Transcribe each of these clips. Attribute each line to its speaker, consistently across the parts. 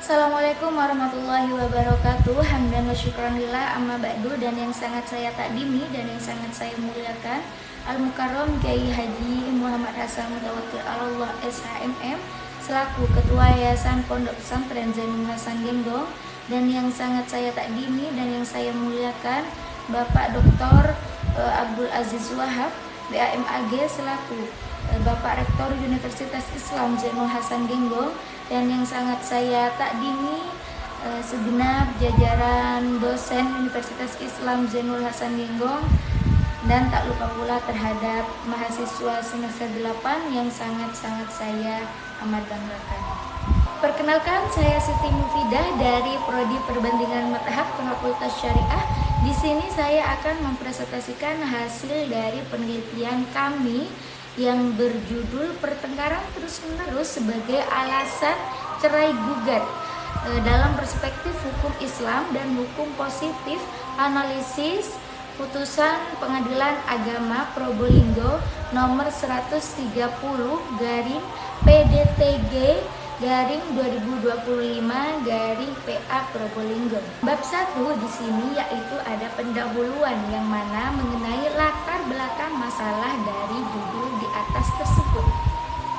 Speaker 1: Assalamualaikum warahmatullahi wabarakatuh. Hamdan wa syukran lillah, amma ba'du. Dan yang sangat saya takdimi dan yang sangat saya muliakan Al-Mukarram Kiai Haji Muhammad Hasan Mutawakkil Allah SHMM selaku Ketua Yayasan Pondok Pesantren Zainul Hasan Genggong. Dan yang sangat saya takdimi dan yang saya muliakan Bapak Dr. Abdul Aziz Wahab BAMAG selaku Bapak Rektor Universitas Islam Zainul Hasan Genggong. Dan yang sangat saya takdimi segenap jajaran dosen Universitas Islam Zainul Hasan Genggong, dan tak lupa pula terhadap mahasiswa semester 8 yang sangat-sangat saya amat banggakan. Perkenalkan, saya Siti Mufidah dari Prodi Perbandingan Mazhab Fakultas Syariah. Di sini saya akan mempresentasikan hasil dari penelitian kami yang berjudul Pertengkaran Terus-Menerus sebagai Alasan Cerai Gugat dalam Perspektif Hukum Islam dan Hukum Positif, Analisis Putusan Pengadilan Agama Probolinggo nomor 130 garing PDTG garing 2025 garing PA Probolinggo. Bab 1 di sini yaitu ada pendahuluan yang mana mengenai latar belakang masalah dari judul di atas tersebut.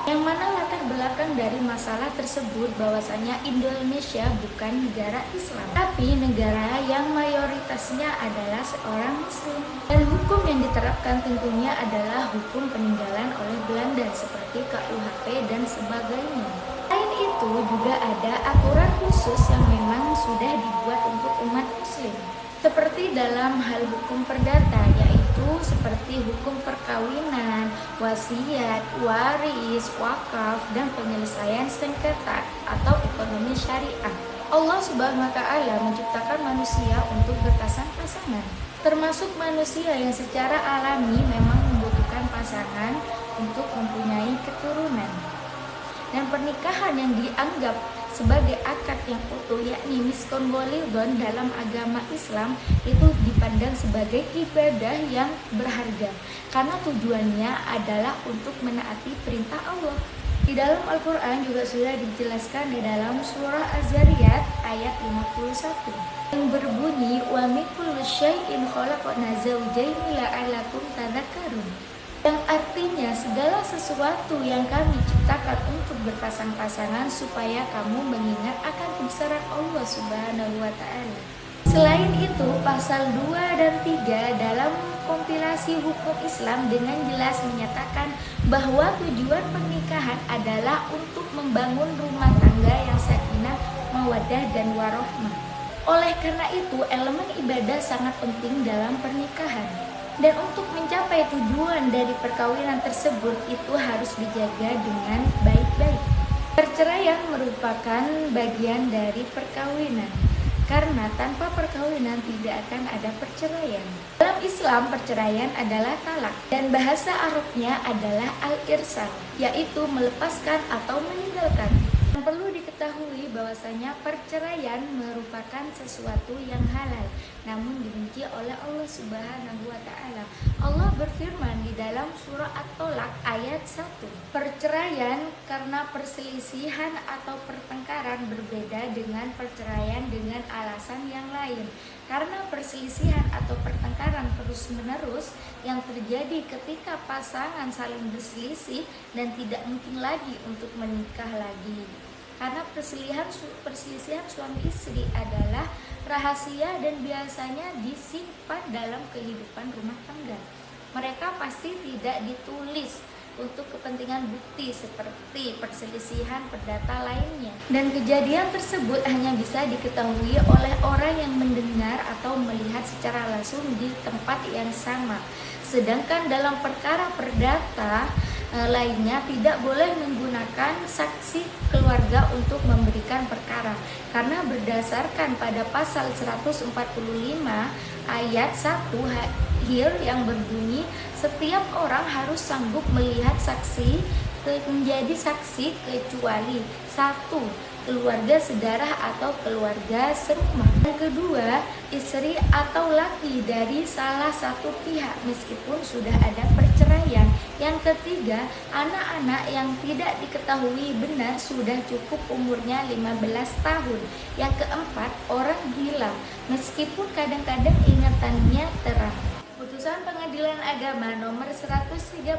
Speaker 1: Yang mana latar belakang dari masalah tersebut bahwasanya Indonesia bukan negara Islam, tapi negara yang mayoritasnya adalah seorang Muslim. Dan hukum yang diterapkan tentunya adalah hukum peninggalan oleh Belanda seperti KUHP dan sebagainya. Selain itu juga ada aturan khusus yang memang sudah dibuat untuk umat Muslim, seperti dalam hal hukum perdata, yaitu seperti hukum perkawinan, wasiat, waris, wakaf, dan penyelesaian sengketa atau ekonomi syariah. Allah Subhanahu wa Ta'ala menciptakan manusia untuk berpasang-pasangan, termasuk manusia yang secara alami memang membutuhkan pasangan untuk mempunyai keturunan. Dan pernikahan yang dianggap sebagai akad yang utuh, yakni miskon walidon dalam agama Islam, itu dipandang sebagai ibadah yang berharga karena tujuannya adalah untuk menaati perintah Allah. Di dalam Al-Quran juga sudah dijelaskan di dalam surah Az-Zariyat ayat 51 yang berbunyi wa min kulli syai'in khalaqna zawjayn la'allakum tadhakkarun, yang artinya segala sesuatu yang kami ciptakan untuk berpasang-pasangan supaya kamu mengingat akan kebesaran Allah Subhanahu wa Ta'ala. Selain itu, pasal 2 dan 3 dalam kompilasi hukum Islam dengan jelas menyatakan bahwa tujuan pernikahan adalah untuk membangun rumah tangga yang sakinah, mawaddah, dan warahmah. Oleh karena itu, elemen ibadah sangat penting dalam pernikahan. Dan untuk mencapai tujuan dari perkawinan tersebut itu harus dijaga dengan baik-baik. Perceraian merupakan bagian dari perkawinan, karena tanpa perkawinan tidak akan ada perceraian. Dalam Islam, perceraian adalah talak, dan bahasa Arabnya adalah al-irsal, yaitu melepaskan atau meninggalkan. Yang perlu diketahui bahwasanya perceraian merupakan sesuatu yang halal, namun dibenci oleh Allah Subhanahu wa Ta'ala. Allah berfirman di dalam surah At-Tolak ayat 1, perceraian karena perselisihan atau pertengkaran berbeda dengan perceraian dengan alasan yang lain. Karena perselisihan atau pertengkaran terus-menerus yang terjadi ketika pasangan saling berselisih dan tidak mungkin lagi untuk menikah lagi. Karena perselisihan suami istri adalah rahasia dan biasanya disimpan dalam kehidupan rumah tangga. Mereka pasti tidak ditulis untuk kepentingan bukti seperti perselisihan perdata lainnya. Dan kejadian tersebut hanya bisa diketahui oleh orang yang mendengar atau melihat secara langsung di tempat yang sama. Sedangkan dalam perkara perdata lainnya tidak boleh menggunakan saksi keluarga untuk memberikan perkara, karena berdasarkan pada pasal 145 ayat 1 Hir yang berbunyi setiap orang harus sanggup melihat saksi menjadi saksi kecuali 1. keluarga sedarah atau keluarga serumah. Yang kedua, istri atau laki dari salah satu pihak meskipun sudah ada perceraian. Yang ketiga, anak-anak yang tidak diketahui benar sudah cukup umurnya 15 tahun. Yang keempat, orang gila meskipun kadang-kadang ingatannya terang. Putusan Pengadilan Agama nomor 130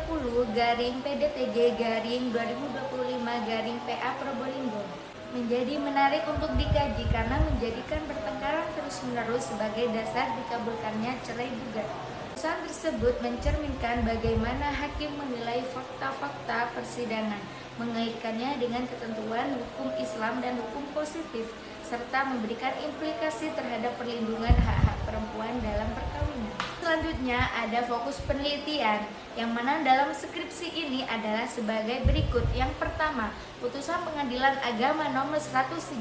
Speaker 1: garing PDTG garing 2025 garing PA Probolinggo menjadi menarik untuk dikaji karena menjadikan pertengkaran terus-menerus sebagai dasar dikabulkannya cerai gugat. Putusan tersebut mencerminkan bagaimana hakim menilai fakta-fakta persidangan, mengaitkannya dengan ketentuan hukum Islam dan hukum positif, serta memberikan implikasi terhadap perlindungan hak-hak perempuan dalam perkawinan. Selanjutnya ada fokus penelitian, yang mana dalam skripsi ini adalah sebagai berikut. Yang pertama, Putusan Pengadilan Agama nomor 130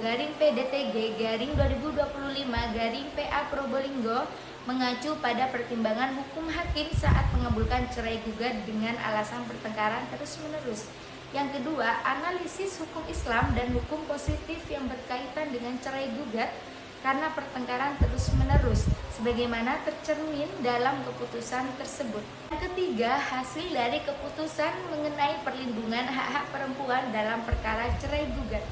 Speaker 1: garing PDTG garing 2025 garing PA Probolinggo mengacu pada pertimbangan hukum hakim saat mengabulkan cerai gugat dengan alasan pertengkaran terus-menerus. Yang kedua, analisis hukum Islam dan hukum positif yang berkaitan dengan cerai gugat karena pertengkaran terus-menerus, sebagaimana tercermin dalam keputusan tersebut. Yang ketiga, hasil dari keputusan mengenai perlindungan hak-hak perempuan dalam perkara cerai gugat.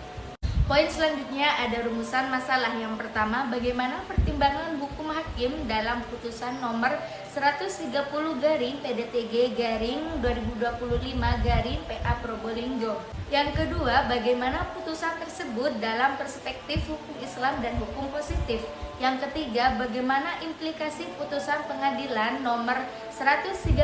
Speaker 1: Poin selanjutnya ada rumusan masalah. Yang pertama, bagaimana pertimbangan hukum hakim dalam putusan nomor 130 garing PDTG garing 2025 garing PA Probolinggo. Yang kedua, bagaimana putusan tersebut dalam perspektif hukum Islam dan hukum positif. Yang ketiga, bagaimana implikasi putusan pengadilan nomor 130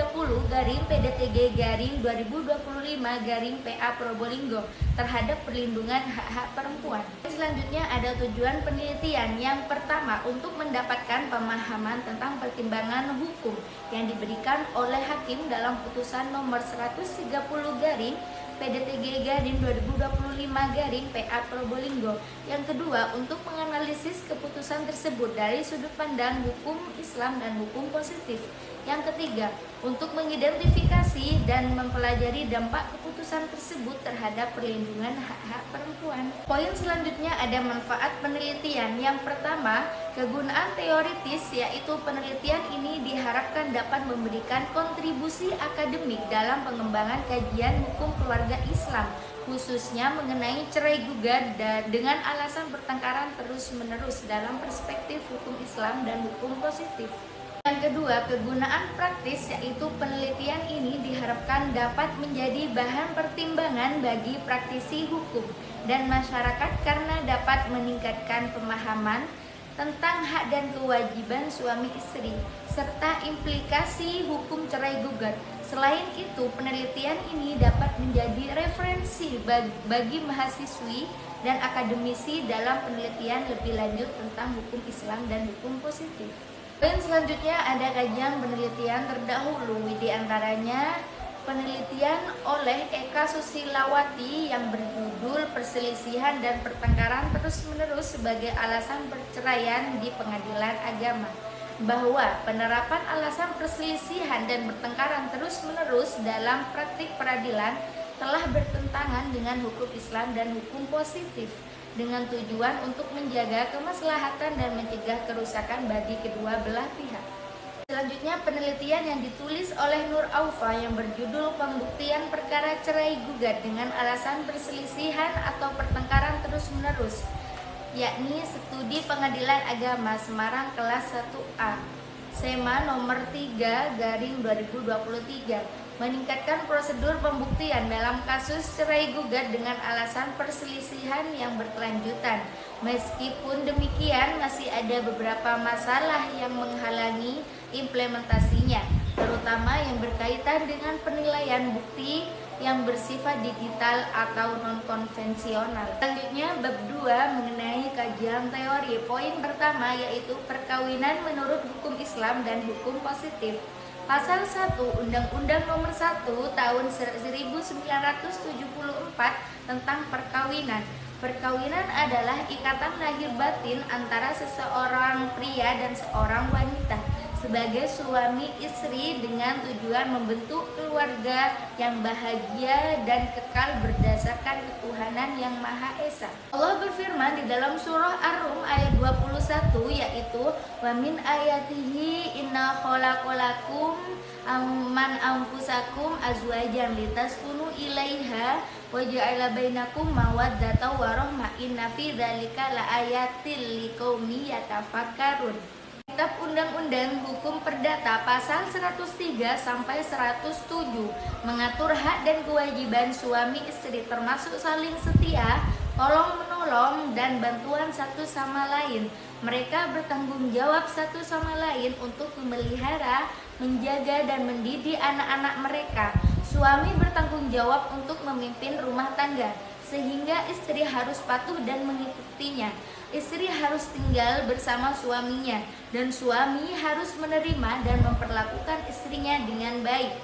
Speaker 1: garing PDTG garing 2025 garing PA Probolinggo terhadap perlindungan hak-hak perempuan. Selanjutnya ada tujuan penelitian. Yang pertama, untuk mendapatkan pemahaman tentang pertimbangan hukum yang diberikan oleh hakim dalam putusan nomor 130 garing PDTG garing 2025 garing PA Probolinggo. Yang kedua, untuk menganalisis keputusan tersebut dari sudut pandang hukum Islam dan hukum positif. Yang ketiga, untuk mengidentifikasi dan mempelajari dampak keputusan tersebut terhadap perlindungan hak-hak perempuan. Poin selanjutnya ada manfaat penelitian. Yang pertama, kegunaan teoritis, yaitu penelitian ini diharapkan dapat memberikan kontribusi akademik dalam pengembangan kajian hukum keluarga Islam, khususnya mengenai cerai gugat dengan alasan pertengkaran terus-menerus dalam perspektif hukum Islam dan hukum positif. Yang kedua, kegunaan praktis, yaitu penelitian ini diharapkan dapat menjadi bahan pertimbangan bagi praktisi hukum dan masyarakat karena dapat meningkatkan pemahaman tentang hak dan kewajiban suami istri serta implikasi hukum cerai gugat. Selain itu, penelitian ini dapat menjadi referensi bagi mahasiswi dan akademisi dalam penelitian lebih lanjut tentang hukum Islam dan hukum positif. Poin selanjutnya ada kajian penelitian terdahulu, di antaranya penelitian oleh Eka Susilawati yang berjudul Perselisihan dan Pertengkaran Terus-Menerus sebagai Alasan Perceraian di Pengadilan Agama, bahwa penerapan alasan perselisihan dan pertengkaran terus-menerus dalam praktik peradilan telah bertentangan dengan hukum Islam dan hukum positif, dengan tujuan untuk menjaga kemaslahatan dan mencegah kerusakan bagi kedua belah pihak. Selanjutnya, penelitian yang ditulis oleh Nur Aufa yang berjudul Pembuktian Perkara Cerai Gugat dengan Alasan Perselisihan atau Pertengkaran Terus-Menerus, yakni Studi Pengadilan Agama Semarang kelas 1A, SEMA nomor 3 garing 2023, meningkatkan prosedur pembuktian dalam kasus cerai gugat dengan alasan perselisihan yang berkelanjutan. Meskipun demikian, masih ada beberapa masalah yang menghalangi implementasinya, terutama yang berkaitan dengan penilaian bukti yang bersifat digital atau non-konvensional. Selanjutnya, bab 2 mengenai kajian teori. Poin pertama yaitu perkawinan menurut hukum Islam dan hukum positif. Pasal 1 Undang-Undang Nomor 1 Tahun 1974 tentang perkawinan. Perkawinan adalah ikatan lahir batin antara seseorang pria dan seorang wanita, sebagai suami istri dengan tujuan membentuk keluarga yang bahagia dan kekal berdasarkan ketuhanan yang Maha Esa. Allah berfirman di dalam surah Ar-Rum ayat 21, yaitu wa min ayatihi inna khalaqalakum man anfusakum azwajan litaskunu ilaiha wa ja'ala bainakum mawaddatan wa rahmah inna fi dzalika laayatil liqaumi yatafakkarun. Kitab Undang-Undang Hukum Perdata pasal 103 sampai 107 mengatur hak dan kewajiban suami istri termasuk saling setia, tolong-menolong dan bantuan satu sama lain. Mereka bertanggung jawab satu sama lain untuk memelihara, menjaga dan mendidik anak-anak mereka. Suami bertanggung jawab untuk memimpin rumah tangga, sehingga istri harus patuh dan mengikutinya. Istri harus tinggal bersama suaminya, dan suami harus menerima dan memperlakukan istrinya dengan baik.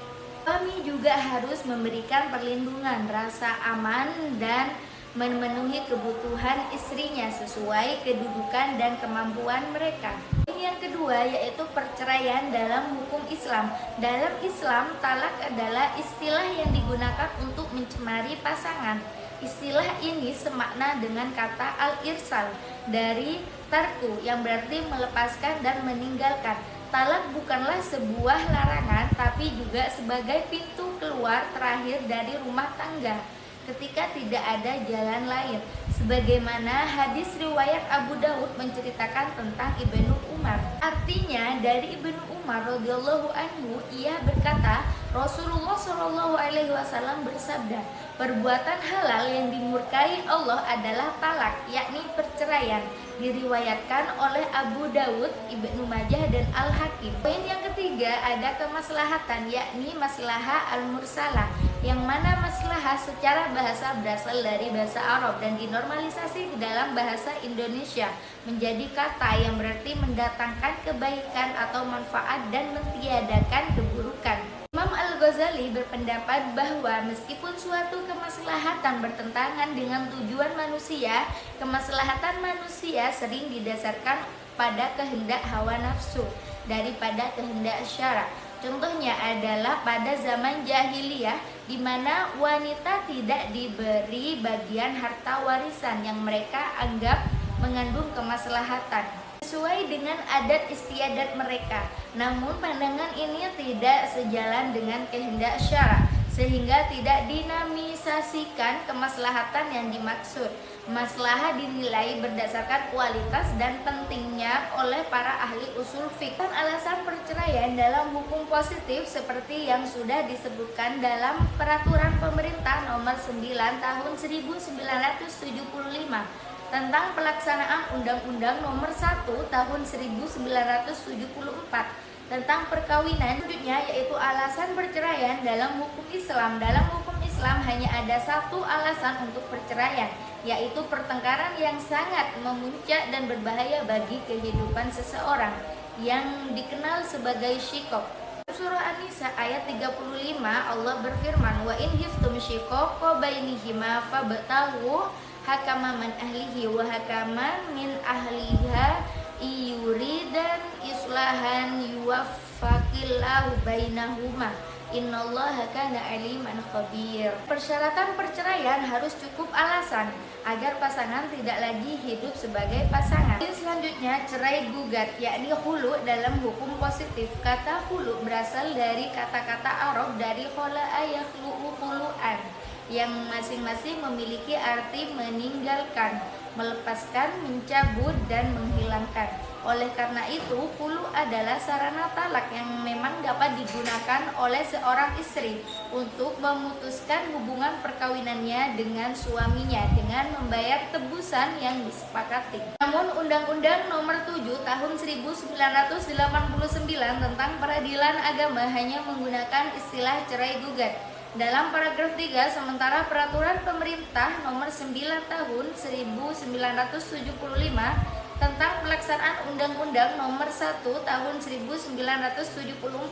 Speaker 1: Suami juga harus memberikan perlindungan, rasa aman, dan memenuhi kebutuhan istrinya sesuai kedudukan dan kemampuan mereka. Yang kedua yaitu perceraian dalam hukum Islam. Dalam Islam, talak adalah istilah yang digunakan untuk mencemari pasangan. Istilah ini semakna dengan kata al-irsal dari tarku yang berarti melepaskan dan meninggalkan. Talak bukanlah sebuah larangan, tapi juga sebagai pintu keluar terakhir dari rumah tangga ketika tidak ada jalan lain. Sebagaimana hadis riwayat Abu Daud menceritakan tentang Ibnu Umar. Artinya dari Ibnu Umar radhiyallahu anhu, ia berkata, Rasulullah Shallallahu alaihi wasallam bersabda, perbuatan halal yang dimurkai Allah adalah talak, yakni perceraian. Diriwayatkan oleh Abu Daud, Ibnu Majah dan Al-Hakim. Poin yang ketiga ada kemaslahatan, yakni maslahah al-mursalah, yang mana maslahah secara bahasa berasal dari bahasa Arab dan dinormalisasi ke dalam bahasa Indonesia menjadi kata yang berarti mendatangkan kebaikan atau manfaat dan mentiadakan keburukan. Imam Al-Ghazali berpendapat bahwa meskipun suatu kemaslahatan bertentangan dengan tujuan manusia, kemaslahatan manusia sering didasarkan pada kehendak hawa nafsu daripada kehendak syara. Contohnya adalah pada zaman jahiliyah, di mana wanita tidak diberi bagian harta warisan yang mereka anggap mengandung kemaslahatan sesuai dengan adat istiadat mereka. Namun pandangan ini tidak sejalan dengan kehendak syara, sehingga tidak dinamisasikan kemaslahatan yang dimaksud. Maslahah dinilai berdasarkan kualitas dan pentingnya oleh para ahli usul fiqh. Alasan perceraian dalam hukum positif seperti yang sudah disebutkan dalam Peraturan Pemerintah Nomor 9 Tahun 1975 tentang pelaksanaan Undang-Undang Nomor 1 Tahun 1974 tentang perkawinan. Selanjutnya yaitu alasan perceraian dalam hukum Islam. Dalam hukum Islam hanya ada satu alasan untuk perceraian, yaitu pertengkaran yang sangat memuncak dan berbahaya bagi kehidupan seseorang yang dikenal sebagai syikok. Surah An-Nisa ayat 35 Allah berfirman, wa in khiftum shiqaqa bainihima fabtaghu hakaman min ahlihi wa hakaman min ahliha iyuridan islahan yuwaffaqillahu bainahuma innallaha kana aliman khabir. Persyaratan perceraian harus cukup alasan agar pasangan tidak lagi hidup sebagai pasangan. Selanjutnya cerai gugat, yakni khulu dalam hukum positif. Kata khulu berasal dari kata-kata Arab dari khala'a yakhlu'u khulu'an, yang masing-masing memiliki arti meninggalkan, melepaskan, mencabut, dan menghilangkan. Oleh karena itu, khulu adalah sarana talak yang memang dapat digunakan oleh seorang istri untuk memutuskan hubungan perkawinannya dengan suaminya dengan membayar tebusan yang disepakati. Namun Undang-Undang Nomor 7 Tahun 1989 tentang Peradilan Agama hanya menggunakan istilah cerai gugat. Dalam paragraf 3, sementara Peraturan Pemerintah Nomor 9 Tahun 1975 tentang pelaksanaan Undang-Undang Nomor 1 Tahun 1974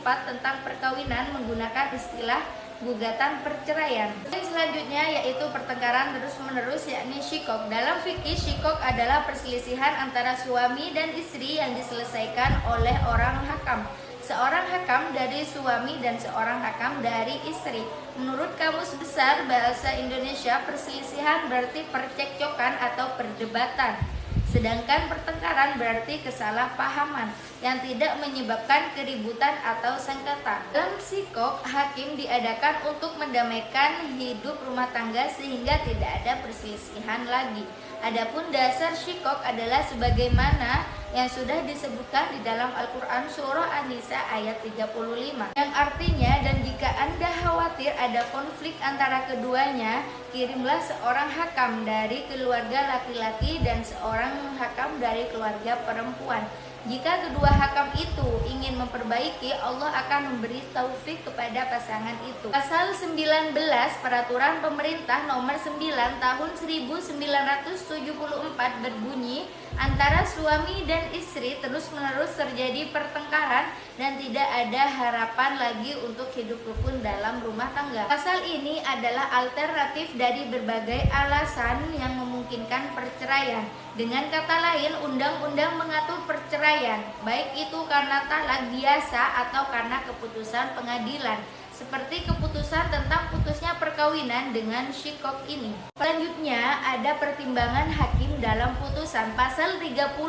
Speaker 1: tentang perkawinan menggunakan istilah gugatan perceraian. Yang selanjutnya yaitu pertengkaran terus-menerus, yakni syikok. Dalam fikih, syikok adalah perselisihan antara suami dan istri yang diselesaikan oleh orang hakam. Seorang hakam dari suami dan seorang hakam dari istri. Menurut Kamus Besar Bahasa Indonesia, perselisihan berarti percekcokan atau perdebatan. Sedangkan pertengkaran berarti kesalahpahaman yang tidak menyebabkan keributan atau sengketa. Dalam syikok, hakim diadakan untuk mendamaikan hidup rumah tangga sehingga tidak ada perselisihan lagi. Adapun dasar syikok adalah sebagaimana yang sudah disebutkan di dalam Al-Quran surah An-Nisa ayat 35, yang artinya, dan jika Anda khawatir ada konflik antara keduanya, kirimlah seorang hakam dari keluarga laki-laki dan seorang hakam dari keluarga perempuan. Jika kedua hakam itu ingin memperbaiki, Allah akan memberi taufik kepada pasangan itu. Pasal 19 Peraturan Pemerintah Nomor 9 Tahun 1974 berbunyi, antara suami dan istri terus-menerus terjadi pertengkaran dan tidak ada harapan lagi untuk hidup rukun dalam rumah tangga. Pasal ini adalah alternatif dari berbagai alasan yang memungkinkan perceraian. Dengan kata lain, undang-undang mengatur perceraian, baik itu karena talak biasa atau karena keputusan pengadilan, seperti keputusan tentang putusnya perkawinan dengan syikok ini. Selanjutnya ada pertimbangan hakim dalam putusan. Pasal 38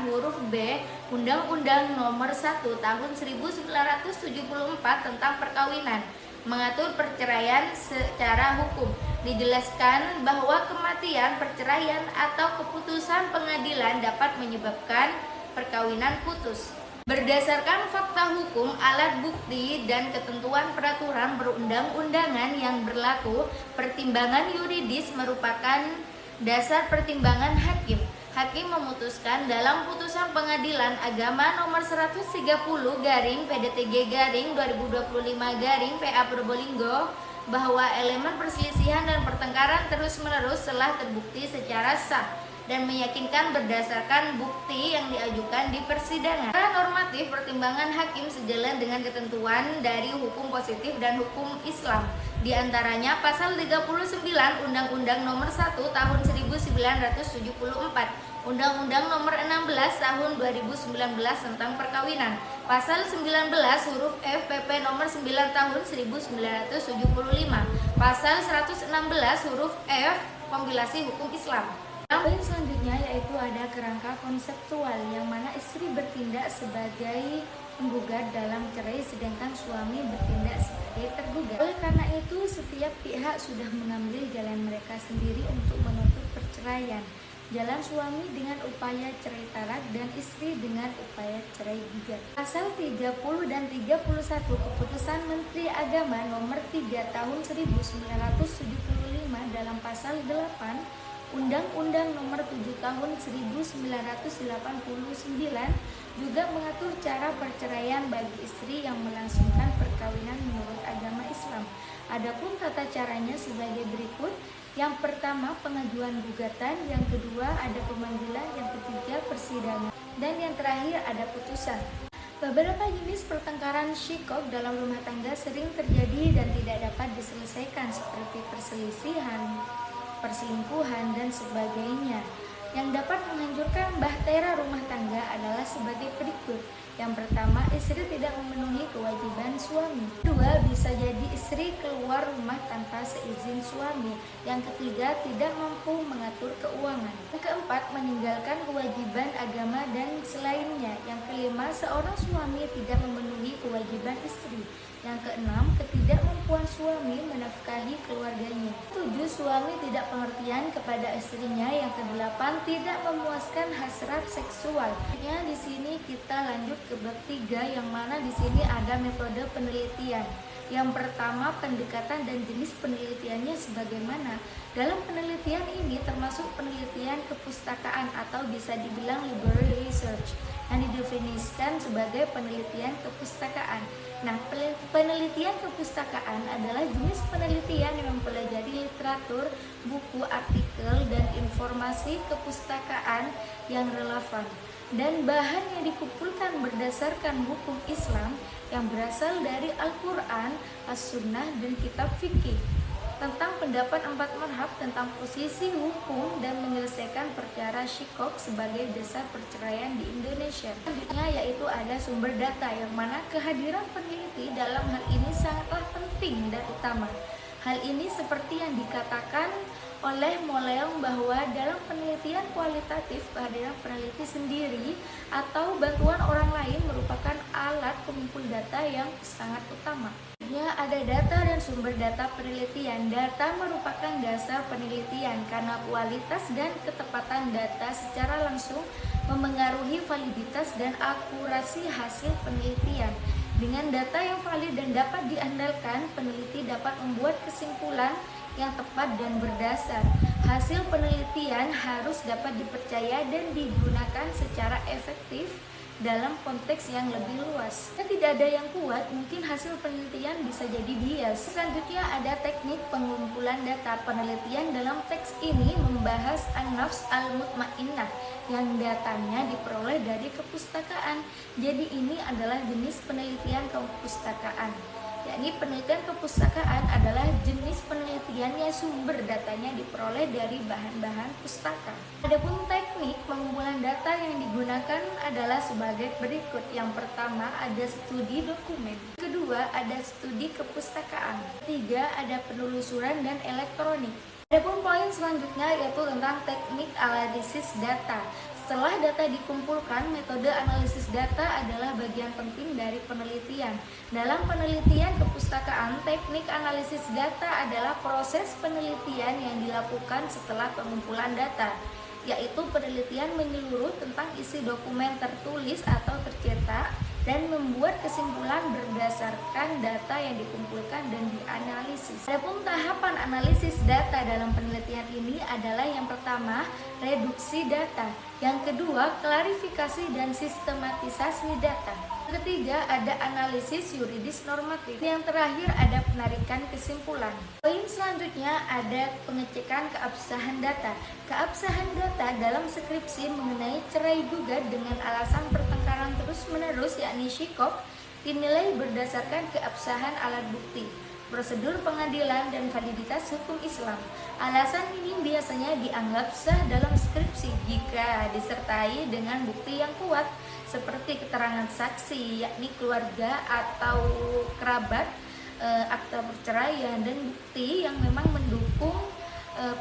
Speaker 1: huruf B Undang-Undang Nomor 1 Tahun 1974 tentang perkawinan mengatur perceraian secara hukum. Dijelaskan bahwa kematian, perceraian, atau keputusan pengadilan dapat menyebabkan perkawinan putus. Berdasarkan fakta hukum, alat bukti, dan ketentuan peraturan perundang-undangan yang berlaku, pertimbangan yuridis merupakan dasar pertimbangan hakim. Hakim memutuskan dalam putusan Pengadilan Agama nomor 130/PDTG/2025/PA Probolinggo bahwa elemen perselisihan dan pertengkaran terus-menerus telah terbukti secara sah dan meyakinkan berdasarkan bukti yang diajukan di persidangan. Secara normatif, pertimbangan hakim sejalan dengan ketentuan dari hukum positif dan hukum Islam. Di antaranya pasal 39 Undang-Undang Nomor 1 Tahun 1974, Undang-Undang Nomor 16 Tahun 2019 tentang perkawinan, pasal 19 huruf F PP Nomor 9 Tahun 1975, pasal 116 huruf F kompilasi hukum Islam. Poin selanjutnya yaitu ada kerangka konseptual, yang mana istri bertindak sebagai penggugat dalam cerai sedangkan suami bertindak sebagai tergugat. Oleh karena itu, setiap pihak sudah mengambil jalan mereka sendiri untuk menuntut perceraian. Jalan suami dengan upaya cerai talak dan istri dengan upaya cerai gugat. Pasal 30 dan 31 Keputusan Menteri Agama Nomor 3 Tahun 1975 dalam pasal 8 Undang-Undang Nomor 7 Tahun 1989 juga mengatur cara perceraian bagi istri yang melangsungkan perkawinan menurut agama Islam. Adapun tata caranya sebagai berikut. Yang pertama, pengajuan gugatan, yang kedua ada pemanggilan, yang ketiga persidangan, dan yang terakhir ada putusan. Beberapa jenis pertengkaran syikok dalam rumah tangga sering terjadi dan tidak dapat diselesaikan, seperti perselisihan, perselingkuhan, dan sebagainya. Yang dapat menghancurkan bahtera rumah tangga adalah sebagai berikut. Yang pertama, istri tidak memenuhi kewajiban suami. Kedua, bisa jadi istri keluar rumah tanpa seizin suami. Yang ketiga, tidak mampu mengatur keuangan. Yang keempat, meninggalkan kewajiban agama dan selainnya. Yang kelima, seorang suami tidak memenuhi kewajiban istri. Yang keenam, ketidakmampuan suami menafkahi keluarganya. 7, suami tidak pengertian kepada istrinya. Yang kedelapan, tidak memuaskan hasrat seksual. Di sini kita lanjut ke bab 3, yang mana di sini ada metode penelitian. Yang pertama, pendekatan dan jenis penelitiannya sebagaimana. Dalam penelitian ini termasuk penelitian kepustakaan atau bisa dibilang library research, yang didefinisikan sebagai penelitian kepustakaan. Nah, penelitian kepustakaan adalah jenis penelitian yang mempelajari literatur, buku, artikel, dan informasi kepustakaan yang relevan. dan bahan yang dikumpulkan berdasarkan hukum Islam yang berasal dari Al-Quran, As-Sunnah, dan kitab fikih tentang pendapat empat mazhab tentang posisi hukum dan menyelesaikan perkara syikok sebagai dasar perceraian di Indonesia. Selanjutnya yaitu ada sumber data, yang mana kehadiran peneliti dalam hal ini sangatlah penting dan utama. Hal ini seperti yang dikatakan oleh Moleong bahwa dalam penelitian kualitatif, kehadiran peneliti sendiri atau bantuan orang lain merupakan alat pengumpul data yang sangat utama. Ada data dan sumber data penelitian. Data merupakan dasar penelitian karena kualitas dan ketepatan data secara langsung memengaruhi validitas dan akurasi hasil penelitian. Dengan data yang valid dan dapat diandalkan, peneliti dapat membuat kesimpulan yang tepat dan berdasar. Hasil penelitian harus dapat dipercaya dan digunakan secara efektif dalam konteks yang lebih luas. Jika tidak ada yang kuat, mungkin hasil penelitian bisa jadi bias. Selanjutnya ada teknik pengumpulan data. Penelitian dalam teks ini membahas an-nafs al-mutmainnah yang datanya diperoleh dari kepustakaan. Jadi ini adalah jenis penelitian kepustakaan. Yakni penelitian kepustakaan adalah jenis penelitian yang sumber datanya diperoleh dari bahan-bahan pustaka. Adapun teknik pengumpulan data yang digunakan adalah sebagai berikut. Yang pertama ada studi dokumen, kedua ada studi kepustakaan, ketiga ada penelusuran dan elektronik. Adapun poin selanjutnya yaitu tentang teknik analisis data. Setelah data dikumpulkan, metode analisis data adalah bagian penting dari penelitian. Dalam penelitian kepustakaan, teknik analisis data adalah proses penelitian yang dilakukan setelah pengumpulan data, yaitu penelitian menyeluruh tentang isi dokumen tertulis atau tercetak dan membuat kesimpulan berdasarkan data yang dikumpulkan dan dianalisis. Adapun tahapan analisis data dalam penelitian ini adalah yang pertama, reduksi data, yang kedua, klarifikasi dan sistematisasi data, ketiga ada analisis yuridis normatif, yang terakhir ada penarikan kesimpulan. Poin selanjutnya ada pengecekan keabsahan data. Keabsahan data dalam skripsi mengenai cerai gugat dengan alasan pertengkaran terus-menerus yakni syikok dinilai berdasarkan keabsahan alat bukti, prosedur pengadilan, dan validitas hukum Islam. Alasan ini biasanya dianggap sah dalam skripsi jika disertai dengan bukti yang kuat seperti keterangan saksi yakni keluarga atau kerabat, akta perceraian, dan bukti yang memang mendukung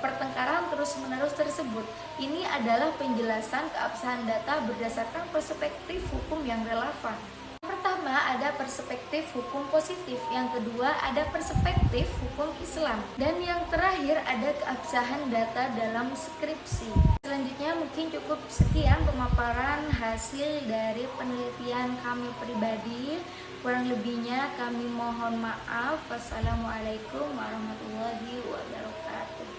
Speaker 1: pertengkaran terus-menerus tersebut. Ini adalah penjelasan keabsahan data berdasarkan perspektif hukum yang relevan. Yang pertama ada perspektif hukum positif, yang kedua ada perspektif hukum Islam, dan yang terakhir ada keabsahan data dalam skripsi. Selanjutnya mungkin cukup sekian pemaparan hasil dari penelitian kami pribadi. Kurang lebihnya kami mohon maaf. Wassalamualaikum warahmatullahi wabarakatuh.